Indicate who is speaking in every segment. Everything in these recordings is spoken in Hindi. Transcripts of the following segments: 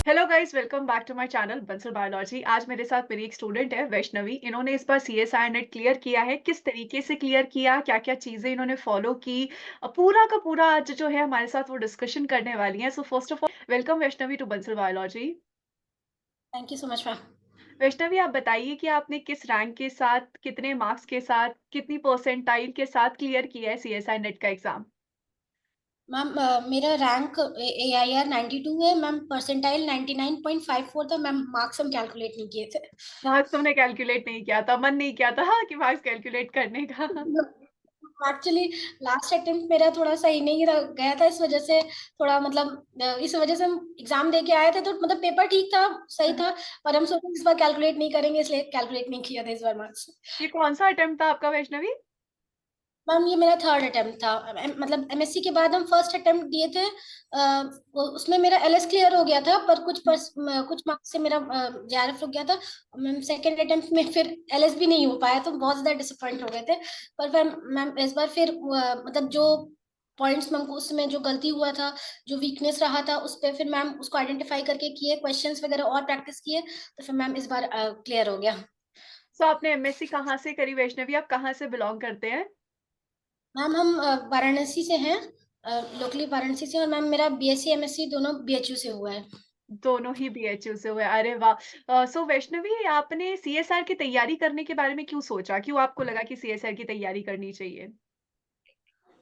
Speaker 1: Hello guys, welcome back to my channel Bansal biology. आज मेरे साथ मेरी एक स्टूडेंट है वैष्णवी। इन्होंने इस बार सीएसआई नेट क्लियर किया है। किस तरीके से क्लियर किया, क्या-क्या चीज़ें इन्होंने फॉलो की, पूरा का पूरा आज जो है हमारे साथ वो डिस्कशन करने वाली हैं। So first of all welcome Vaishnavi to Bansal biology.
Speaker 2: Thank you so much ma'am.
Speaker 1: Vaishnavi, आप बताइए कि आपने किस रैंक के साथ, कितने मार्क्स के साथ, कितनी परसेंटाइल के साथ क्लियर किया है सीएसआई नेट का एग्ज़ाम?
Speaker 2: मैम मेरा रैंक AIR 92 है मैम। परसेंटाइल 99.54 था मैम। मार्क्स हम कैलकुलेट नहीं किए थे।
Speaker 1: मार्क्स तुमने कैलकुलेट नहीं किया था, मन नहीं किया था हाँ, कि मार्क्स कैलकुलेट करने का।
Speaker 2: एक्चुअली लास्ट अटेम्प्ट मेरा थोड़ा सही नहीं गया था, इस वजह से थोड़ा मतलब इस वजह से हम एग्जाम दे के आए थे, तो मतलब पेपर ठीक था, सही था। पर हम सोचे इस बार कैलकुलेट नहीं करेंगे, इसलिए कैलकुलेट नहीं किया था इस बार मार्क्स।
Speaker 1: ये कौन-सा अटेम्प्ट था आपका वैष्णवी?
Speaker 2: मैम ये मेरा थर्ड अटेम्प्ट था। मतलब MSc के बाद हम फर्स्ट अटेम्प्ट दिए थे। उसमें मेरा LS क्लियर हो गया था, पर कुछ मार्क्स से मेरा JRF रुक गया था। मैम सेकेंड अटेम्प्ट में फिर LS भी नहीं हो पाया, तो बहुत ज्यादा डिसअपॉइंट हो गए थे। पर फिर मैम इस बार फिर मतलब जो पॉइंट्स मैम को उसमें जो गलती हुआ था, जो वीकनेस रहा था, उस पर फिर मैम उसको आइडेंटिफाई करके किए, क्वेश्चंस वगैरह और प्रैक्टिस किए, तो फिर मैम इस बार क्लियर हो गया।
Speaker 1: सो आपने एमएससी कहाँ से करी वैष्णवी? आप कहाँ से बिलॉन्ग करते हैं?
Speaker 2: मैम हम वाराणसी से हैं, लोकली वाराणसी से। और मैम मेरा BSc MSc दोनों BHU से हुआ है।
Speaker 1: दोनों ही बीएचयू से हुए। अरे वाह! सो वैष्णवी, आपने सीएसआर की तैयारी करने के बारे में क्यों सोचा? क्यों आपको लगा कि सीएसआर की तैयारी करनी चाहिए?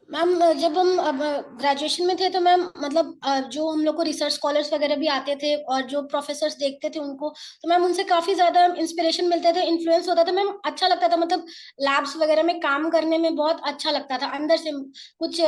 Speaker 2: मैम जब हम अब ग्रेजुएशन में थे, तो मैम मतलब जो हम लोग को रिसर्च स्कॉलर्स वगैरह भी आते थे, और जो प्रोफेसर्स देखते थे उनको, तो मैम उनसे काफी ज्यादा इंस्पिरेशन मिलते थे, इन्फ्लुएंस होता था मैम। अच्छा लगता था, मतलब लैब्स वगैरह में काम करने में बहुत अच्छा लगता था अंदर से। कुछ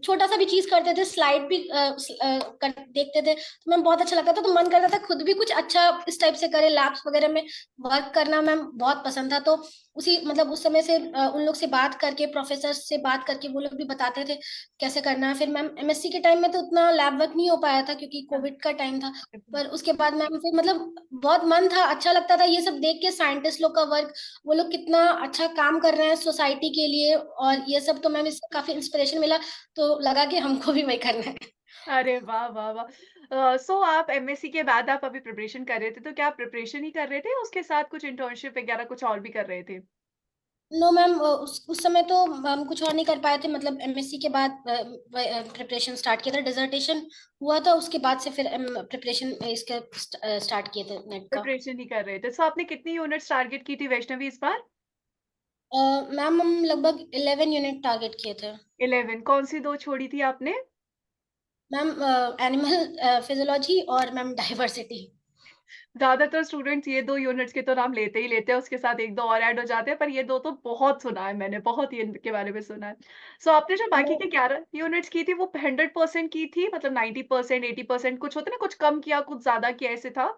Speaker 2: छोटा सा भी चीज करते थे, स्लाइड भी देखते थे, तो मैम बहुत अच्छा लगता था। तो मन करता था खुद भी कुछ अच्छा इस टाइप से करे, लैब्स वगैरह में वर्क करना मैम बहुत पसंद था। तो उसी मतलब उस समय से उन लोग से बात करके, प्रोफेसर से बात करके, वो लोग भी बताते थे कैसे करना है। फिर मैम MSc के टाइम में तो उतना लैब वर्क नहीं हो पाया था, क्योंकि
Speaker 1: हाँ।
Speaker 2: कोविड का टाइम था। पर उसके बाद मैम फिर मतलब बहुत मन था, अच्छा लगता था ये सब देख के, साइंटिस्ट लोग का वर्क, वो लोग कितना अच्छा काम कर रहे हैं सोसाइटी के लिए, और ये सब। तो मैम इससे काफी इंस्पिरेशन मिला, तो लगा कि हमको भी वही करना है।
Speaker 1: अरे वाह, वाह, वाह! सो आप एमएससी के बाद आप अभी प्रिपरेशन कर रहे थे, तो क्या आप प्रिपरेशन ही कर रहे थे या उसके साथ कुछ इंटर्नशिप वगैरह कुछ और भी कर रहे थे?
Speaker 2: नो मैम, उस समय तो हम कुछ और नहीं कर पाए थे। मतलब MSc के बाद प्रिपरेशन स्टार्ट किया था, डिसर्टेशन हुआ था, उसके बाद से फिर प्रिपरेशन इसके स्टार्ट किए थे नेट का।
Speaker 1: प्रिपरेशन ही कर रहे थे। सो आपने कितनी यूनिट्स टारगेट की थी वैष्णवी इस बार?
Speaker 2: मैम हम लगभग 11 यूनिट टारगेट किए थे।
Speaker 1: 11 कौन-सी 2 छोड़ी थी आपने?
Speaker 2: मैम एनिमल फिजियोलॉजी और मैम डाइवर्सिटी।
Speaker 1: ज़्यादातर स्टूडेंट्स ये 2 यूनिट्स के तो नाम लेते ही लेते हैं, उसके साथ 1-2 और ऐड हो जाते हैं, पर ये 2 तो बहुत सुना है मैंने, बहुत ही इनके बारे में सुना है। सो आपने जो बाकी के 11 यूनिट्स की थी, वो 100% की थी? मतलब 90%, 80% कुछ होता है ना, कुछ कम किया, कुछ ज़्यादा किया, ऐसे था?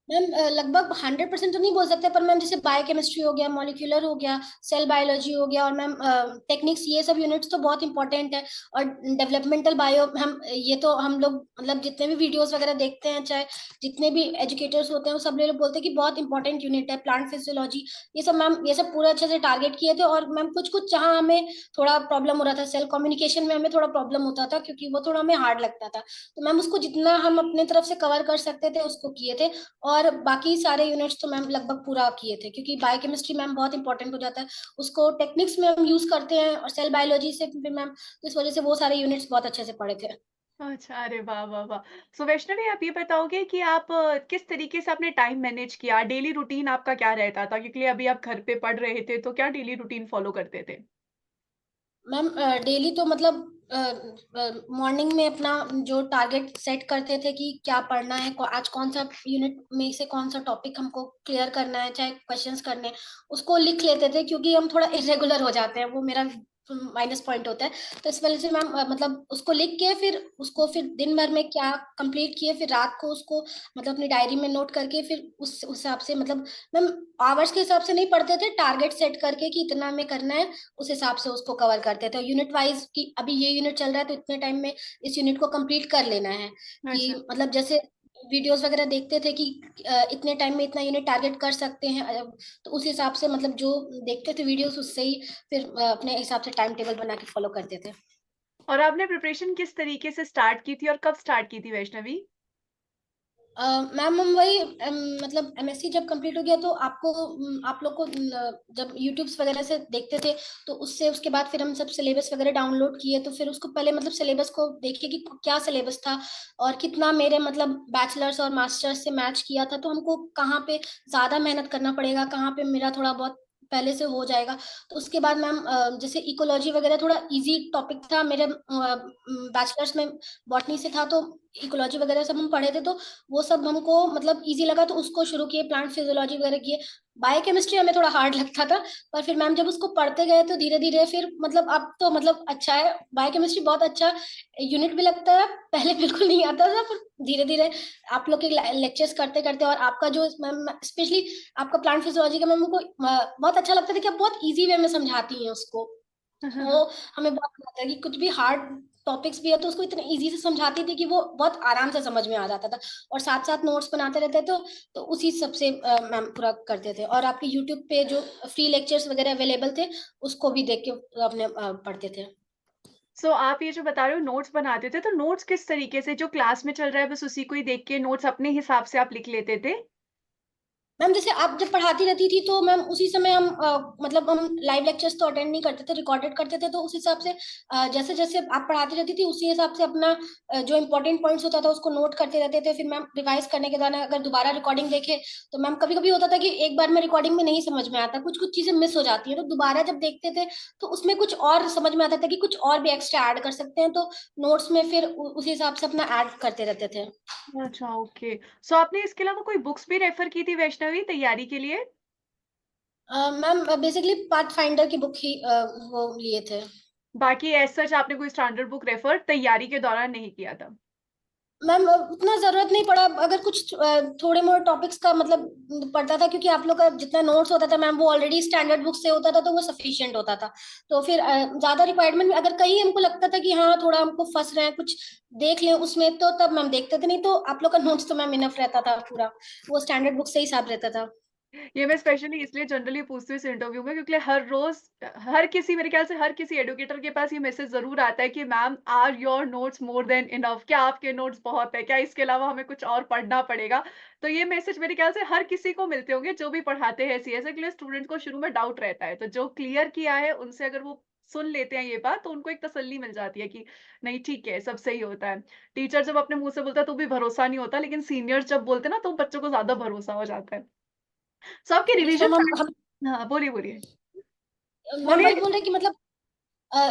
Speaker 2: मैम लगभग 100% तो नहीं बोल सकते, पर मैम जैसे बायोकेमिस्ट्री हो गया, मॉलिक्यूलर हो गया, सेल बायोलॉजी हो गया, और मैम टेक्निक्स, ये सब यूनिट्स तो बहुत इंपॉर्टेंट है। और डेवलपमेंटल बायो, हम ये तो हम लोग मतलब जितने भी वीडियोस वगैरह देखते हैं, चाहे जितने भी एजुकेटर्स होते हैं, वो सब लोग बोलते हैं कि बहुत इंपॉर्टेंट यूनिट है। प्लांट फिजियोलॉजी, ये सब मैम, ये सब पूरा अच्छे से टारगेट किए थे। और मैम कुछ कुछ जहाँ हमें थोड़ा प्रॉब्लम हो रहा था, सेल कम्युनिकेशन में हमें थोड़ा प्रॉब्लम होता था, क्योंकि वो थोड़ा हमें हार्ड लगता था। तो मैम उसको जितना हम अपने तरफ से कवर कर सकते थे, उसको किए थे। और बाकी सारे यूनिट्स तो मैम लगभग पूरा किए थे, क्योंकि बायोकेमिस्ट्री मैम बहुत इंपॉर्टेंट हो जाता है, उसको टेक्निक्स में हम यूज करते हैं, और सेल बायोलॉजी से भी मैम, तो इस वजह से वो सारे यूनिट्स बहुत अच्छे से पढ़े थे।
Speaker 1: अच्छा, अरे वाह, वाह, वाह! सो वैष्णवी, आप ये बताओगे कि आप किस तरीके से अपने टाइम मैनेज किया? डेली रूटीन आपका क्या रहता था? क्योंकि अभी आप घर पे पढ़ रहे थे, तो क्या डेली रूटीन फॉलो करते थे?
Speaker 2: मैम डेली तो मतलब मॉर्निंग में अपना जो टारगेट सेट करते थे कि क्या पढ़ना है, आज कौन सा यूनिट में से कौन सा टॉपिक हमको क्लियर करना है, चाहे क्वेश्चंस करने हैं, उसको लिख लेते थे। क्योंकि हम थोड़ा इरेगुलर हो जाते हैं, वो मेरा माइनस पॉइंट होता है। तो इस वजह से मैम मतलब उसको लिख के, फिर उसको फिर दिन भर में क्या कंप्लीट किए, फिर रात को उसको मतलब अपनी डायरी में नोट करके, फिर उस हिसाब से मतलब मैम आवर्स के हिसाब से नहीं पढ़ते थे, टारगेट सेट करके कि इतना में करना है, उस हिसाब से उसको कवर करते थे। यूनिट वाइज कि अभी ये यूनिट चल रहा है, तो इतने टाइम में इस यूनिट को कंप्लीट कर लेना है। कि
Speaker 1: अच्छा।
Speaker 2: मतलब जैसे वीडियोस वगैरह देखते थे कि इतने टाइम में इतना यूनिट टारगेट कर सकते हैं, तो उस हिसाब से मतलब जो देखते थे वीडियोस, उससे ही फिर अपने हिसाब से टाइम टेबल बना के फॉलो करते थे।
Speaker 1: और आपने प्रिपरेशन किस तरीके से स्टार्ट की थी और कब स्टार्ट की थी वैष्णवी?
Speaker 2: मैम हम वही मतलब एमएससी जब कंप्लीट हो गया तो आपको आप लोग को जब यूट्यूब्स वगैरह से देखते थे तो उससे उसके बाद फिर हम सब सिलेबस वगैरह डाउनलोड किए, तो फिर उसको पहले मतलब सिलेबस को देखिए कि क्या सिलेबस था और कितना मेरे मतलब बैचलर्स और मास्टर्स से मैच किया था, तो हमको कहाँ पे ज्यादा मेहनत करना पड़ेगा, कहाँ पे मेरा थोड़ा बहुत पहले से हो जाएगा। तो उसके बाद मैम जैसे इकोलॉजी वगैरह थोड़ा इजी टॉपिक था मेरे बैचलर्स में, बॉटनी से था, तो इकोलॉजी वगैरह सब हम पढ़े थे, तो वो सब हमको मतलब इजी लगा, तो उसको शुरू किए, प्लांट फिजियोलॉजी वगैरह किए। बायोकेमिस्ट्री हमें थोड़ा हार्ड लगता था, पर फिर मैम जब उसको पढ़ते गए तो धीरे धीरे फिर मतलब अब तो मतलब अच्छा है, बायोकेमिस्ट्री बहुत अच्छा यूनिट भी लगता है, पहले बिल्कुल नहीं आता था, पर धीरे धीरे आप लोग के लेक्चर्स करते करते और आपका जो मैम स्पेशली आपका प्लांट फिजियोलॉजी का मैम को बहुत अच्छा लगता था कि आप बहुत ईजी वे में समझाती हैं उसको। वो हमें बहुत लगता है कि कुछ भी हार्ड टॉपिक्स भी है तो उसको इतने इजी से समझाती थी कि वो बहुत आराम से समझ में आ जाता था, और साथ साथ नोट्स बनाते रहते तो उसी सबसे मैम पूरा करते थे, और आपके यूट्यूब पे जो फ्री लेक्चर्स वगैरह अवेलेबल थे उसको भी देख के अपने पढ़ते थे।
Speaker 1: सो आप ये जो बता रहे हो नोट्स बनाते थे, तो नोट्स किस तरीके से जो क्लास में चल रहा है बस उसी को ही देख के नोट्स अपने हिसाब से आप लिख लेते थे?
Speaker 2: मैम जैसे आप जब पढ़ाती रहती थी तो मैम उसी समय हम मतलब हम लाइव लेक्चर्स तो अटेंड नहीं करते थे, रिकॉर्डेड करते थे, तो उस हिसाब से जैसे जैसे आप पढ़ाती रहती थी उसी हिसाब से अपना जो इंपॉर्टेंट पॉइंट्स होता था उसको नोट करते रहते थे, फिर मैम रिवाइज करने के दौरान अगर दोबारा रिकॉर्डिंग देखे तो मैम कभी कभी होता था कि एक बार में रिकॉर्डिंग में नहीं समझ में आता, कुछ कुछ चीजें मिस हो जाती है, तो दोबारा जब देखते थे तो उसमें कुछ और समझ में आता था कि कुछ और भी एक्स्ट्रा ऐड कर सकते हैं, तो नोट्स में फिर उसी हिसाब से अपना ऐड करते रहते थे।
Speaker 1: अच्छा, ओके। सो आपने इसके अलावा कोई बुक्स भी रेफर की थी वैष्णवी तैयारी के लिए?
Speaker 2: मैम बेसिकली पाथ फाइंडर की बुक ही वो लिए थे।
Speaker 1: बाकी एज़ सच आपने कोई स्टैंडर्ड बुक रेफर तैयारी के दौरान नहीं किया था?
Speaker 2: मैम उतना जरूरत नहीं पड़ा, अगर कुछ थोड़े मोड़े टॉपिक्स का मतलब पढ़ता था, क्योंकि आप लोग का जितना नोट्स होता था मैम वो ऑलरेडी स्टैंडर्ड बुक से होता था, तो वो सफिशिएंट होता था। तो फिर ज्यादा रिक्वायरमेंट में अगर कहीं हमको लगता था कि हाँ थोड़ा हमको फंस रहे हैं कुछ देख लें उसमें, तो तब मैम देखते थे, नहीं तो आप लोग का नोट्स तो मैम इनफ रहता था पूरा, वो स्टैंडर्ड बुक से ही हिसाब रहता था।
Speaker 1: ये मैं स्पेशली इसलिए जनरली पूछती हूँ इस इंटरव्यू में क्योंकि हर रोज़ हर किसी मेरे ख्याल से हर किसी एजुकेटर के पास ये मैसेज ज़रूर आता है कि ma'am are your notes more than enough? क्या आपके नोट्स बहुत है? क्या इसके अलावा हमें कुछ और पढ़ना पड़ेगा? तो ये मैसेज मेरे ख्याल से हर किसी को मिलते होंगे जो भी पढ़ाते हैं सीएसए के लिए स्टूडेंट को शुरू में डाउट रहता है। तो जो क्लियर किया है उनसे अगर वो सुन लेते हैं ये बात तो उनको एक तसल्ली मिल जाती है कि नहीं ठीक है, सब सही होता है। टीचर जब अपने मुँह से बोलता है तो भी भरोसा नहीं होता लेकिन सीनियर्स जब बोलते हैं ना तो बच्चों को ज़्यादा भरोसा हो जाता है। सो आपके
Speaker 2: यस
Speaker 1: रिवीजन
Speaker 2: मैम, हम
Speaker 1: हाँ, बोलिए, बोलिए।
Speaker 2: मैम
Speaker 1: बोलिए
Speaker 2: वही बोल रहे कि मतलब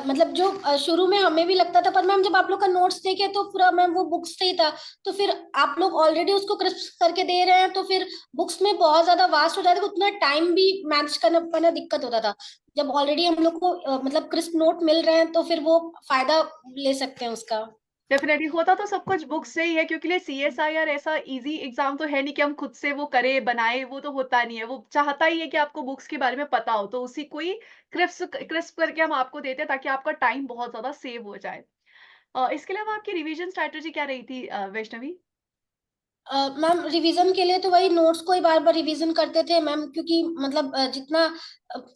Speaker 2: मतलब जो शुरू में हमें भी लगता था, पर मैम जब आप लोग का नोट्स देखे तो पूरा मैम वो बुक्स से ही था, तो फिर आप लोग ऑलरेडी उसको क्रिस्प करके दे रहे हैं, तो फिर बुक्स में बहुत ज्यादा वास्ट हो जाता था, उतना टाइम भी मैनेज करना पाना दिक्कत होता था। जब ऑलरेडी हम लोग को मतलब क्रिस्प नोट मिल रहे हैं तो फिर वो फायदा ले सकते हैं उसका।
Speaker 1: डेफ़िनेटली होता तो सब कुछ बुक से ही है क्योंकि लिए सीएसआईआर ऐसा ईज़ी एग्ज़ाम तो है नहीं कि हम खुद से वो करें, बनाएँ, वो तो होता नहीं है। वो चाहता ही है कि आपको बुक्स के बारे में पता हो, तो उसी को ही क्रिस्प करके हम आपको देते हैं ताकि आपका टाइम बहुत ज़्यादा सेव हो जाए। इसके अलावा आपकी रिवीजन स्ट्रैटेजी क्या रही थी वैष्णवी?
Speaker 2: मैम रिवीजन के लिए तो वही नोट्स को ही बार बार रिवीजन करते थे मैम, क्योंकि मतलब जितना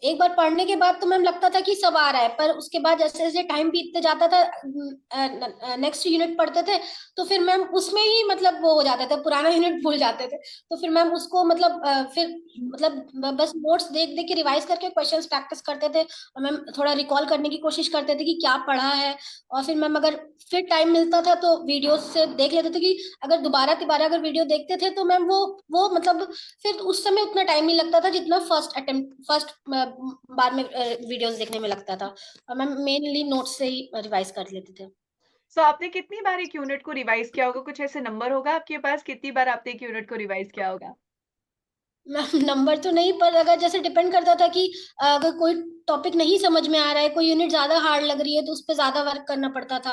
Speaker 2: एक बार पढ़ने के बाद तो मैम लगता था कि सब आ रहा है, पर उसके बाद जैसे जैसे टाइम बीतते जाता था नेक्स्ट यूनिट पढ़ते थे तो फिर मैम उसमें ही मतलब वो हो जाता था, पुराना यूनिट भूल जाते थे, तो फिर मैम उसको मतलब फिर मतलब बस नोट्स देख देख के रिवाइज करके क्वेश्चंस प्रैक्टिस करते थे, और मैम थोड़ा रिकॉल करने की कोशिश करते थे कि क्या पढ़ा है, और फिर मैम अगर फिर टाइम मिलता था तो वीडियोस से देख लेते थे कि अगर दोबारा तिबारा अगर वीडियो देखते थे तो मैम वो मतलब फिर उस समय उतना टाइम नहीं लगता था जितना फर्स्ट बार में वीडियोस देखने में लगता था, और मैम मेनली नोट्स से ही रिवाइज कर लेते थे।
Speaker 1: सो आपने कितनी बार एक यूनिट को रिवाइज़ किया होगा? कुछ ऐसे नंबर होगा आपके पास कितनी बार आपने एक यूनिट को रिवाइज़ किया होगा?
Speaker 2: मैम नंबर तो नहीं, पर अगर जैसे डिपेंड करता था कि अगर कोई टॉपिक नहीं समझ में आ रहा है, कोई यूनिट ज्यादा हार्ड लग रही है तो उस पर ज्यादा वर्क करना पड़ता था,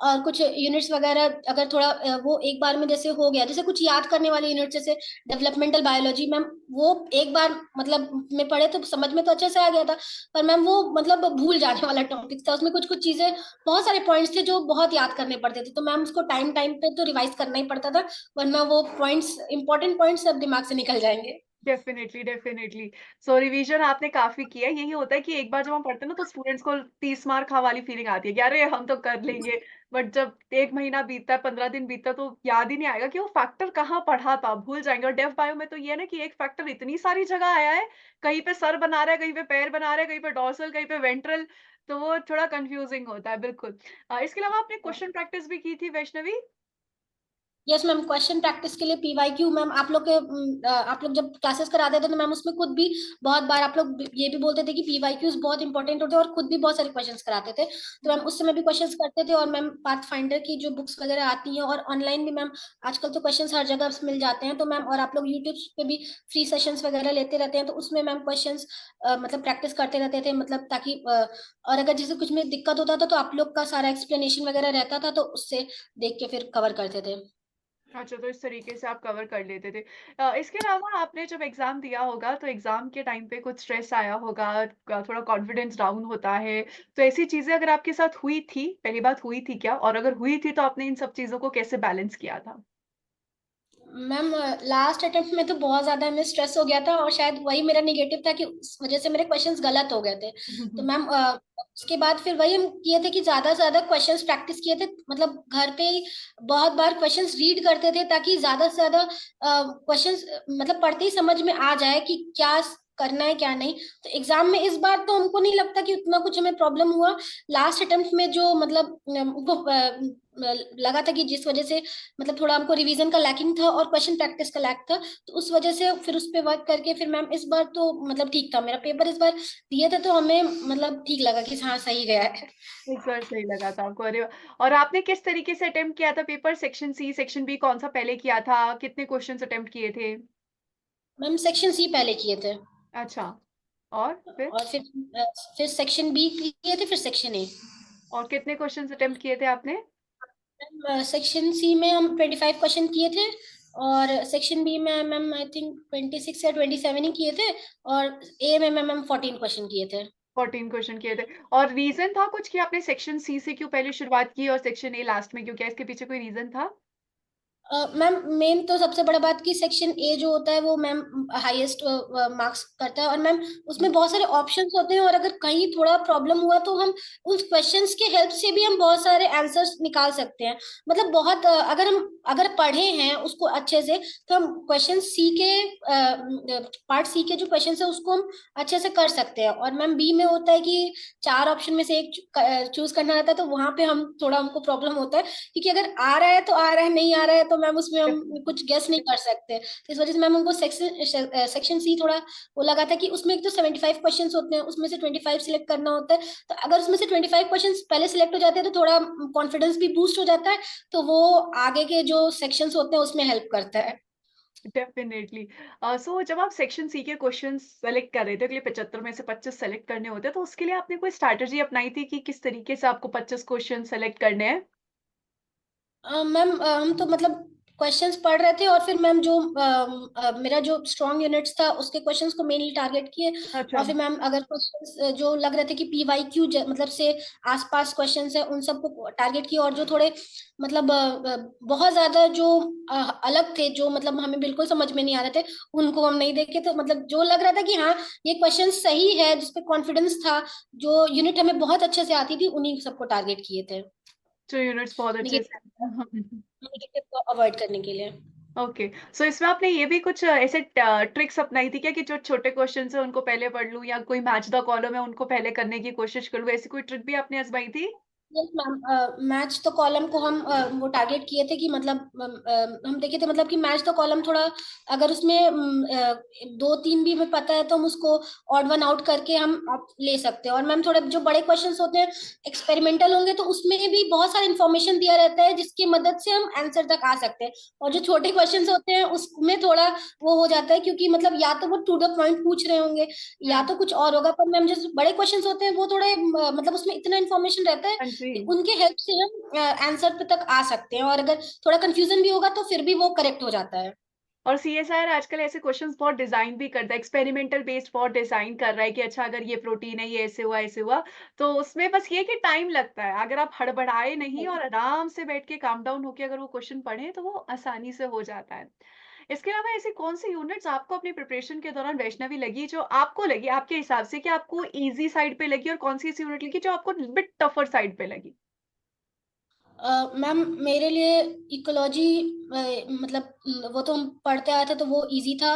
Speaker 2: और कुछ यूनिट्स वगैरह अगर थोड़ा वो एक बार में जैसे हो गया, जैसे कुछ याद करने वाले यूनिट जैसे डेवलपमेंटल बायोलॉजी मैम, वो एक बार मतलब में पढ़े तो समझ में तो अच्छे से आ गया था, पर मैम वो मतलब भूल जाने वाला टॉपिक था, उसमें कुछ कुछ चीजें बहुत सारे पॉइंट्स थे जो बहुत याद करने पड़ते थे, तो मैम उसको टाइम टाइम पे तो रिवाइज करना ही पड़ता था, वरना वो पॉइंट्स इंपॉर्टेंट पॉइंट्स सब दिमाग से निकल जाएंगे।
Speaker 1: Definitely, definitely. सो रिवीज़न आपने काफ़ी किया है। यही होता है कि एक बार जब हम पढ़ते हैं ना तो स्टूडेंट्स को 30 मार खा वाली फीलिंग आती है कि अरे! हम तो कर लेंगे। बट जब 1 महीना बीतता है, 15 दिन बीतता है तो याद ही नहीं आएगा कि वो फैक्टर कहाँ पढ़ा था, भूल जाएँगे। और डेफ बायो में तो ये है ना कि एक फैक्टर इतनी सारी जगह आया है, कहीं पे सर बना रहा है, कहीं पे पैर बना रहा है, कहीं पे डॉर्सल, कहीं पे वेंट्रल, तो वो थोड़ा कन्फ्यूज़िंग होता है, बिल्कुल। इसके अलावा आपने क्वेश्चन प्रैक्टिस भी की थी Vaishnavi?
Speaker 2: Yes ma'am, question practice के लिए पीवाईक्यू मैम, आप लोग के आप लोग जब क्लासेस कराते थे तो मैम उसमें खुद भी बहुत बार आप लोग ये भी बोलते थे कि पीवाईक्यूज बहुत इंपॉर्टेंट होते हैं, और खुद भी बहुत सारे क्वेश्चंस कराते थे। तो मैम उस समय भी क्वेश्चंस करते थे, और मैम पाथ फाइंडर की जो बुक्स वगैरह आती हैं, और ऑनलाइन भी मैम आजकल तो क्वेश्चंस हर जगह मिल जाते हैं, तो मैम और आप लोग यूट्यूब पे भी फ्री सेशंस वगैरह लेते रहते हैं, तो उसमें मैम क्वेश्चंस मतलब प्रैक्टिस करते रहते थे, मतलब ताकि और अगर जैसे कुछ में दिक्कत होता था तो आप लोग का सारा एक्सप्लेनेशन वगैरह रहता था, तो उससे देख के फिर कवर करते थे।
Speaker 1: अच्छा, तो इस तरीके से आप कवर कर लेते थे। इसके अलावा आपने जब एग्ज़ाम दिया होगा, तो एग्ज़ाम के टाइम पे कुछ स्ट्रेस आया होगा, थोड़ा कॉन्फिडेंस डाउन होता है, तो ऐसी चीज़ें अगर आपके साथ हुई थी, पहली बात हुई थी क्या? और अगर हुई थी, तो आपने इन सब चीज़ों को कैसे बैलेंस किया था?
Speaker 2: मैम लास्ट अटेम्प्ट में तो बहुत ज्यादा हमें स्ट्रेस हो गया था, और शायद वही मेरा निगेटिव था कि उस वजह से मेरे क्वेश्चंस गलत हो गए थे। तो मैम उसके बाद फिर वही हम किए थे कि ज्यादा से ज्यादा क्वेश्चंस प्रैक्टिस किए थे, मतलब घर पे ही बहुत बार क्वेश्चंस रीड करते थे, ताकि ज्यादा से ज्यादा क्वेश्चंस मतलब पढ़ते ही समझ में आ जाए कि क्या करना है क्या नहीं। तो एग्जाम में इस बार तो हमको नहीं लगता कि उतना कुछ हमें प्रॉब्लम हुआ। लास्ट अटेम्प्ट में जो मतलब हमको लगा था कि जिस वजह से मतलब थोड़ा हमको रिवीजन का लैकिंग था और क्वेश्चन प्रैक्टिस का लैक था, तो उस वजह से फिर उस पे वर्क करके फिर मैम इस बार तो मतलब ठीक था मेरा पेपर, इस बार दिए थे तो हमें मतलब ठीक लगा कि हाँ सही गया है।
Speaker 1: इस बार सही लगा था आपको, अरे वाह! और आपने किस तरीके से अटेम्प्ट किया था paper? Section C, section B कौन-सा पहले किया था? कितने क्वेश्चन्स अटेम्प्ट किए थे?
Speaker 2: मैम सेक्शन सी पहले किए थे,
Speaker 1: अच्छा, और फिर?
Speaker 2: और फिर सेक्शन बी किए थे, फिर सेक्शन ए।
Speaker 1: और कितने क्वेश्चन्स अटेम्प्ट किए थे आपने?
Speaker 2: सेक्शन सी में हम 25 क्वेश्चन किए थे, और सेक्शन बी में मैम आई थिंक 26 या 27 ही किए थे, और ए में मैम 14 क्वेश्चन किए थे।
Speaker 1: 14 क्वेश्चन किए थे। और रीज़न था कुछ कि आपने सेक्शन सी से क्यों पहले शुरुआत की और सेक्शन ए लास्ट में क्यों किया? इसके पीछे कोई रीज़न था?
Speaker 2: मैम मेन तो सबसे बड़ा बात कि सेक्शन ए जो होता है वो मैम हाईएस्ट मार्क्स करता है, और मैम उसमें बहुत सारे ऑप्शंस होते हैं, और अगर कहीं थोड़ा प्रॉब्लम हुआ तो हम उन क्वेश्चंस के हेल्प से भी हम बहुत सारे आंसर्स निकाल सकते हैं। मतलब बहुत अगर पढ़े हैं उसको अच्छे से, तो हम क्वेश्चन सी के पार्ट सी के जो क्वेश्चन है उसको हम अच्छे से कर सकते हैं। और मैम बी में होता है कि 4 ऑप्शन में से एक चूज करना रहता है, तो वहां पे हमको प्रॉब्लम होता है, क्योंकि अगर आ रहा है तो आ रहा है, नहीं आ रहा है तो मैम उसमें हम कुछ गेस नहीं कर सकते। इस वजह से मैम हमको सेक्शन सी थोड़ा वो लगा था कि उसमें एक तो 75 क्वेश्चंस होते हैं, उसमें से 25 सिलेक्ट करना होता है। तो अगर उसमें से 25 क्वेश्चंस पहले सिलेक्ट हो जाते हैं तो थोड़ा कॉन्फिडेंस भी बूस्ट हो जाता है, तो वो आगे के जो सेक्शंस होते हैं उसमें हेल्प करता है।
Speaker 1: डेफ़िनिटली। सो जब आप सेक्शन सी के क्वेश्चन्स सेलेक्ट कर रहे थे, अगले 75 में से 25 सेलेक्ट करने होते हैं, तो उसके लिए आपने कोई स्ट्रैटेजी अपनाई थी कि किस तरीके से आपको 25 क्वेश्चन सेलेक्ट करने हैं?
Speaker 2: मैम हम तो मतलब क्वेश्चंस पढ़ रहे थे, और फिर मैम जो मेरा जो स्ट्रॉन्ग यूनिट्स था उसके क्वेश्चंस को मेनली टारगेट किए।
Speaker 1: अच्छा।
Speaker 2: और फिर मैम अगर क्वेश्चंस जो लग रहे थे कि पीवाई क्यू मतलब से आसपास क्वेश्चंस है उन सबको टारगेट किए, और जो थोड़े मतलब बहुत ज्यादा जो अलग थे, जो मतलब हमें बिल्कुल समझ में नहीं आ रहे थे, उनको हम नहीं देखे। तो मतलब जो लग रहा था कि हाँ ये क्वेश्चन सही है, जिसपे कॉन्फिडेंस था, जो यूनिट हमें बहुत अच्छे से आती थी, उन्हीं सबको टारगेट किए थे,
Speaker 1: जो यूनिट्स बहुत अच्छे से
Speaker 2: नेगेटिव को अवॉइड करने के लिए।
Speaker 1: ओके। सो इसमें आपने ये भी कुछ ऐसे ट्रिक्स अपनाई थी क्या कि जो छोटे क्वेश्चन्स हैं उनको पहले पढ़ लूँ या कोई मैच द कॉलम है उनको पहले करने की कोशिश करूँ, ऐसी कोई ट्रिक भी आपने आज़माई थी?
Speaker 2: Yes ma'am, match the column को हम वो टारगेट किए थे कि मतलब हम देखे थे मतलब कि मैच द कॉलम थोड़ा अगर उसमें 2-3 भी हमें पता है तो हम उसको ऑड वन आउट करके हम ले सकते हैं। और मैम थोड़े जो बड़े क्वेश्चंस होते हैं एक्सपेरिमेंटल होंगे तो उसमें भी बहुत सारा इन्फॉर्मेशन दिया रहता है, जिसकी मदद से हम आंसर तक आ सकते हैं। और जो छोटे क्वेश्चंस होते हैं उसमें थोड़ा वो हो जाता है, क्योंकि मतलब या तो वो टू द पॉइंट पूछ रहे होंगे या
Speaker 1: हुँ।
Speaker 2: तो कुछ और होगा। पर मैम जो बड़े क्वेश्चंस होते हैं वो थोड़े मतलब उसमें इतना इन्फॉर्मेशन रहता है
Speaker 1: हाँ जी।
Speaker 2: कि उनके हेल्प से हम आंसर पे तक आ सकते हैं, और अगर थोड़ा कंफ्यूजन भी होगा तो फिर भी वो करेक्ट हो जाता है।
Speaker 1: और सीएसआईआर आजकल ऐसे क्वेश्चन्स बहुत डिज़ाइन भी करता है, एक्सपेरिमेंटल बेस्ड बहुत डिज़ाइन कर रहा है कि अच्छा अगर ये प्रोटीन है, ये ऐसे हुआ, तो उसमें बस ये है कि टाइम लगता है। अगर आप हड़बड़ाए नहीं और आराम से बैठ के काम डाउन होके अगर वो क्वेश्चन पढ़ें, तो वो आसानी से हो जाता है। इसके अलावा ऐसी कौन-सी यूनिट्स आपको अपनी प्रिपरेशन के दौरान वैष्णवी लगी जो आपको लगी आपके हिसाब से कि आपको ईज़ी साइड पे लगी और कौन-सी ऐसी यूनिट लगी जो आपको बिट टफर साइड पे लगी?
Speaker 2: मैम मेरे लिए इकोलॉजी मतलब वो तो हम पढ़ते आए थे तो वो ईज़ी था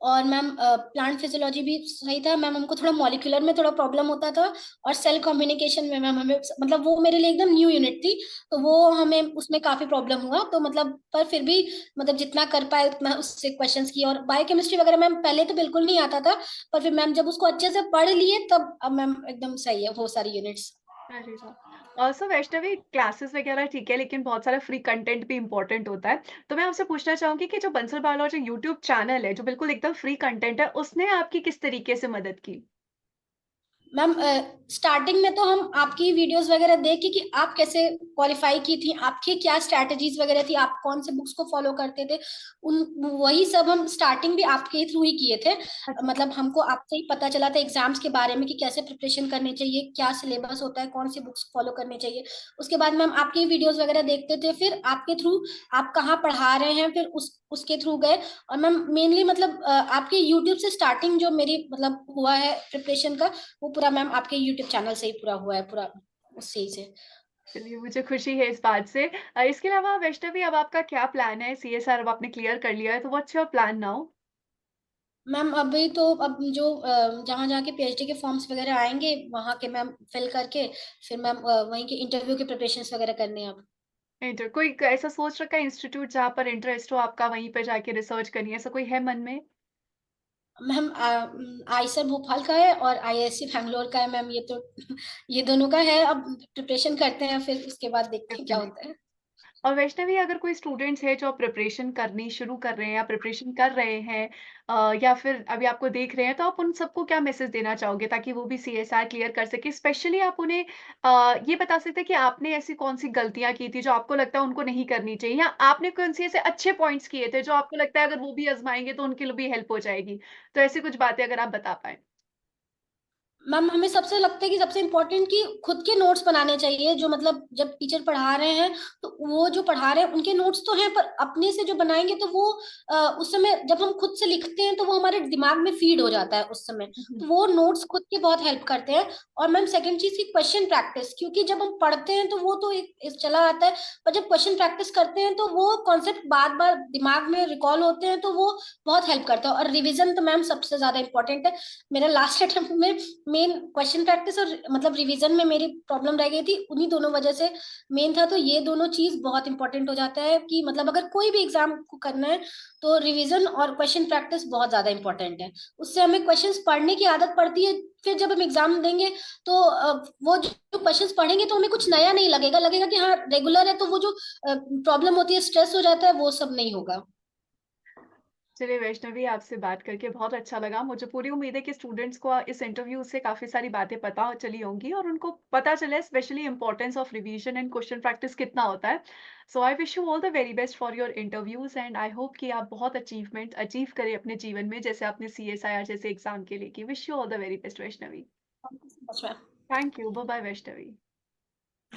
Speaker 2: और मैम प्लांट फिजियोलॉजी भी सही था। मैम हमको थोड़ा मॉलिक्यूलर में थोड़ा प्रॉब्लम होता था और सेल कम्युनिकेशन में मैम हमें मतलब वो मेरे लिए एकदम न्यू यूनिट थी, तो वो हमें उसमें काफ़ी प्रॉब्लम हुआ। तो मतलब पर फिर भी मतलब जितना कर पाए उतना उससे क्वेश्चन्स किए और बायोकेमिस्ट्री वगैरह मैम पहले तो बिल्कुल नहीं आता था, पर फिर मैम जब उसको अच्छे से पढ़ लिए तब अब मैम एकदम सही है वो सारी यूनिट्स।
Speaker 1: अरे वाह! सो वैष्णवी क्लासेस वगैरह ठीक है, लेकिन बहुत सारा फ्री कंटेंट भी इम्पोर्टेंट होता है। तो मैं आपसे पूछना चाहूँगी कि जो बंसल बायोलॉजी यूट्यूब चैनल है, जो बिल्कुल एकदम फ्री कंटेंट है, उसने आपकी किस तरीके से मदद की?
Speaker 2: मैम स्टार्टिंग में तो हम आपकी वीडियोस वगैरह देख के कि आप कैसे क्वालिफाई की थी, आपकी क्या स्ट्रैटेजीज वगैरह थी, आप कौन से बुक्स को फॉलो करते थे, उन वही सब हम स्टार्टिंग भी आपके थ्रू ही किए थे।
Speaker 1: अच्छा।
Speaker 2: मतलब हमको आपसे ही पता चला था एग्जाम्स के बारे में कि कैसे प्रिपरेशन करनी चाहिए, क्या सिलेबस होता है, कौन सी बुक्स फॉलो करनी चाहिए। उसके बाद मैम आपकी वीडियोस वगैरह देखते थे, फिर आपके थ्रू आप कहाँ पढ़ा रहे हैं, फिर उसके थ्रू गए। और मैम मेनली मतलब आपके यूट्यूब से स्टार्टिंग जो मेरी मतलब हुआ है प्रिपरेशन का, वो पूरा मैम आपके यूट्यूब चैनल से ही पूरा हुआ है, पूरा उसी से।
Speaker 1: चलिए, मुझे खुशी है इस बात से। इसके अलावा वैष्णवी अब आपका क्या प्लान है? सीएसआर अब आपने क्लियर कर लिया है, तो what's your plan now?
Speaker 2: Ma'am अभी तो अब जो जहाँ जहाँ के पीएचडी के फॉर्म्स वगैरह आएंगे वहाँ के मैम फिल करके फिर मैम वहीं के इंटरव्यू के प्रिपरेशंस वगैरह करने हैं अब।
Speaker 1: इंटर कोई ऐसा सोच रखा है इंस्टीट्यूट जहाँ पर इंटरेस्ट हो आपका वहीं पे जाके रिसर्च करनी है, ऐसा कोई है मन में?
Speaker 2: मैम आईसर भोपाल का है और आईआईएससी बैंगलोर का है मैम, ये तो ये दोनों का है। अब प्रिपरेशन करते हैं फिर उसके बाद देखते हैं क्या
Speaker 1: डेफिनिटली।
Speaker 2: होता है।
Speaker 1: और वैष्णवी अगर कोई स्टूडेंट्स है जो प्रिपरेशन करनी शुरू कर रहे हैं या प्रिपरेशन कर रहे हैं या फिर अभी आपको देख रहे हैं, तो आप उन सबको क्या मैसेज देना चाहोगे ताकि वो भी सीएसआर क्लियर कर सके? स्पेशली आप उन्हें ये बता सकते हैं कि आपने ऐसी कौन-सी गलतियाँ की थी जो आपको लगता है उनको नहीं करनी चाहिए, या आपने कौन-से ऐसे अच्छे पॉइंट्स किए थे जो आपको लगता है अगर वो भी आज़माएँगे तो उनके लिए भी हेल्प हो जाएगी? तो ऐसी कुछ बातें अगर आप बता पाएँ।
Speaker 2: मैम हमें सबसे लगता है कि सबसे इम्पोर्टेंट कि खुद के नोट्स बनाने चाहिए, जो मतलब जब टीचर पढ़ा रहे हैं तो वो जो पढ़ा रहे हैं उनके नोट्स तो हैं, पर अपने से जो बनाएंगे तो वो उस समय जब हम खुद से लिखते हैं तो वो हमारे दिमाग में फीड हो जाता है उस समय।
Speaker 1: हुँ, हुँ।
Speaker 2: तो वो नोट्स खुद के बहुत हेल्प करते हैं। और मैम सेकंड चीज की क्वेश्चन प्रैक्टिस, क्योंकि जब हम पढ़ते हैं तो वो तो एक चला आता है, पर जब क्वेश्चन प्रैक्टिस करते हैं तो वो कॉन्सेप्ट बार बार दिमाग में रिकॉल होते हैं, तो वो बहुत हेल्प करता है। और रिविजन तो मैम सबसे ज्यादा इंपॉर्टेंट है। मेरा लास्ट अटेम्प्ट में मेन क्वेश्चन प्रैक्टिस और मतलब रिवीजन में मेरी प्रॉब्लम रह गई थी, उन्हीं दोनों वजह से मेन था। तो ये दोनों चीज बहुत इंपॉर्टेंट हो जाता है कि मतलब अगर कोई भी एग्जाम को करना है तो रिवीजन और क्वेश्चन प्रैक्टिस बहुत ज्यादा इंपॉर्टेंट है। उससे हमें क्वेश्चंस पढ़ने की आदत पड़ती है, फिर जब हम एग्जाम देंगे तो वो जो क्वेश्चंस पढ़ेंगे तो हमें कुछ नया नहीं लगेगा, लगेगा कि हाँ रेगुलर है, तो वो जो प्रॉब्लम होती है, स्ट्रेस हो जाता है, वो सब नहीं होगा।
Speaker 1: चलिए वैष्णवी, आपसे बात करके बहुत अच्छा लगा। मुझे पूरी उम्मीद है कि स्टूडेंट्स को इस इंटरव्यू से काफ़ी सारी बातें पता चली होंगी और उनको पता चला specially importance of revision and question practice कितना होता है। So I wish you all the very best for your interviews and I hope कि आप बहुत अचीवमेंट अचीव करें अपने जीवन में जैसे आपने सीएसआईआर जैसे एग्ज़ाम के लिए की। Wish you all the very best Vaishnavi.
Speaker 2: Thank you so much ma'am.
Speaker 1: Thank you. Bye bye Vaishnavi.